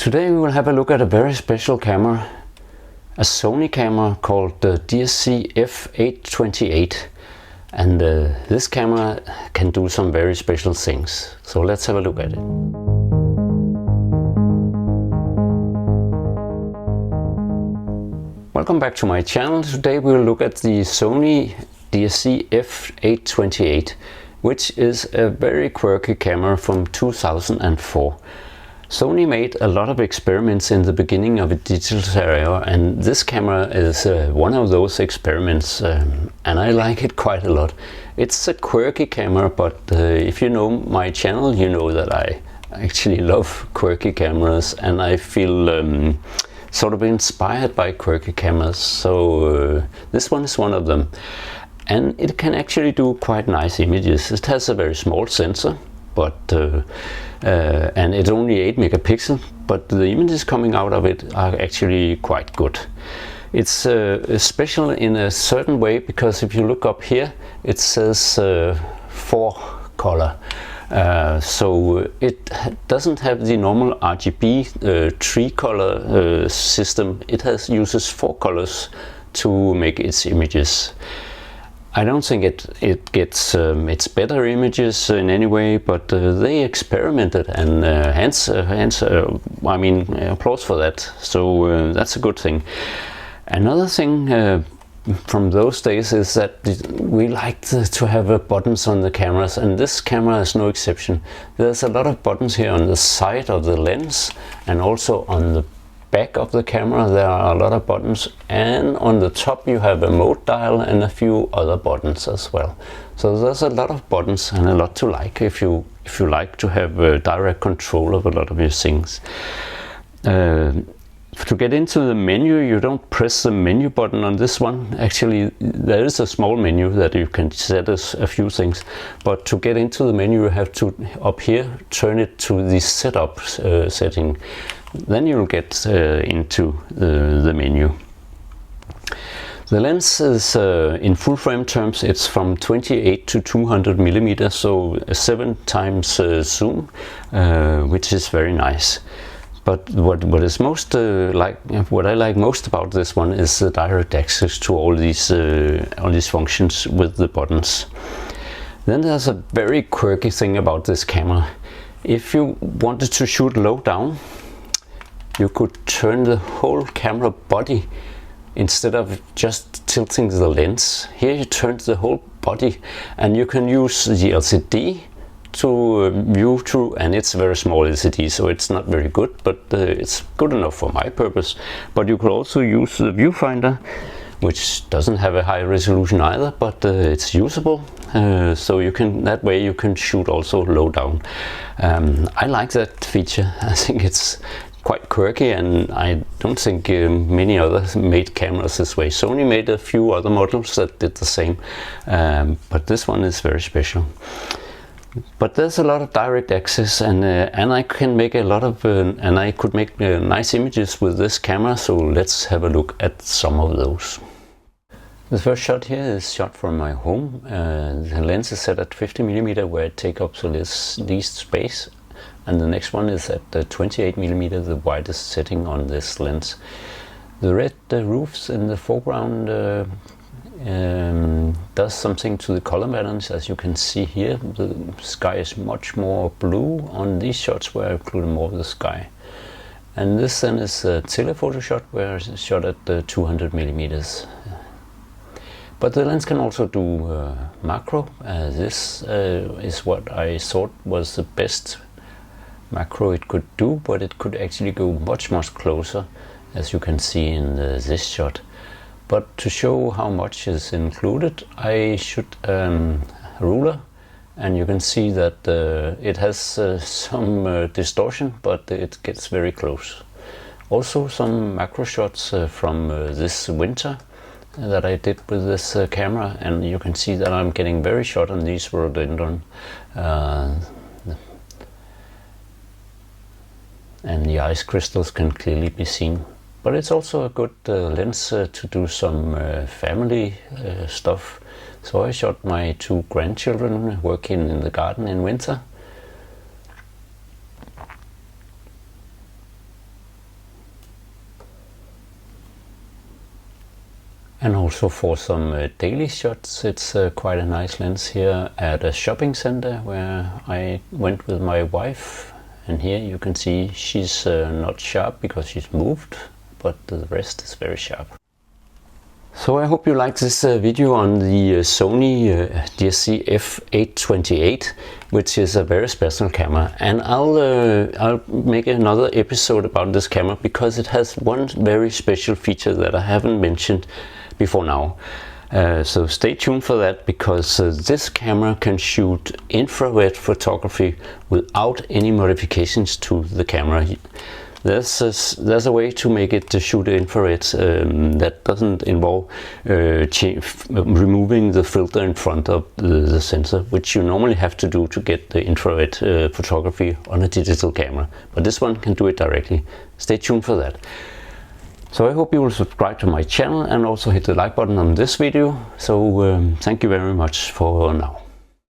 Today we will have a look at a very special camera, a Sony camera called the DSC F828, and this camera can do some very special things. So let's have a look at it. Welcome back to my channel. Today we will look at the Sony DSC F828, which is a very quirky camera from 2004. Sony made a lot of experiments in the beginning of the digital era, and this camera is one of those experiments, and I like it quite a lot. It's a quirky camera, but if you know my channel, you know that I actually love quirky cameras, and I feel sort of inspired by quirky cameras, so this one is one of them. And it can actually do quite nice images. It has a very small sensor, but and it's only 8 megapixels, but the images coming out of it are actually quite good. It's special in a certain way, because if you look up here, it says 4 color. So it doesn't have the normal RGB 3 color system. It uses 4 colors to make its images. I don't think it gets its better images in any way, but they experimented, and hence I mean, applause for that. So that's a good thing. Another thing from those days is that we liked to have buttons on the cameras, and this camera is no exception. There's a lot of buttons here on the side of the lens, and also on the back of the camera there are a lot of buttons, and on the top you have a mode dial and a few other buttons as well. So there's a lot of buttons and a lot to like if you like to have direct control of a lot of your things. To get into the menu, you don't press the menu button on this one. Actually, there is a small menu that you can set as a few things, but to get into the menu you have to, up here, turn it to the setup setting. Then you'll get into the menu. The lens is in full frame terms, it's from 28 to 200 millimeters, so 7 times zoom, which is very nice. But what I like most about this one is the direct access to all these functions with the buttons. Then there's a very quirky thing about this camera. If you wanted to shoot low down, you could turn the whole camera body instead of just tilting the lens. Here you turn the whole body, and you can use the LCD to view through, and it's a very small LCD, so it's not very good, but it's good enough for my purpose. But you could also use the viewfinder, which doesn't have a high resolution either, but it's usable. So you can, that way you can shoot also low down. I like that feature. I think it's quite quirky, and I don't think many others made cameras this way. Sony made a few other models that did the same, but this one is very special. But there's a lot of direct access, and I can make a lot of and I could make nice images with this camera. So let's have a look at some of those. The first shot here is shot from my home. The lens is set at 50 millimeter, where it takes up the least space, and the next one is at 28 millimeter, the widest setting on this lens. The red roofs in the foreground does something to the color balance. As you can see here, the sky is much more blue on these shots, where I include more of the sky. And this then is a telephoto shot, where it's shot at 200 millimeters. But the lens can also do macro. This is what I thought was the best macro it could do, but it could actually go much closer, as you can see in this shot. But to show how much is included, I shoot a ruler, and you can see that it has some distortion, but it gets very close. Also some macro shots from this winter that I did with this camera, and you can see that I'm getting very short on these rhododendron, and the ice crystals can clearly be seen. But it's also a good lens to do some family stuff. So I shot my 2 grandchildren working in the garden in winter. And also for some daily shots, it's quite a nice lens here at a shopping center where I went with my wife. And here you can see she's not sharp because she's moved, but the rest is very sharp. So I hope you liked this video on the Sony DSC F828, which is a very special camera. And I'll make another episode about this camera because it has one very special feature that I haven't mentioned before now. So stay tuned for that, because this camera can shoot infrared photography without any modifications to the camera. There's a way to make it to shoot infrared that doesn't involve removing the filter in front of the sensor, which you normally have to do to get the infrared photography on a digital camera. But this one can do it directly. Stay tuned for that. So I hope you will subscribe to my channel and also hit the like button on this video. So thank you very much for now.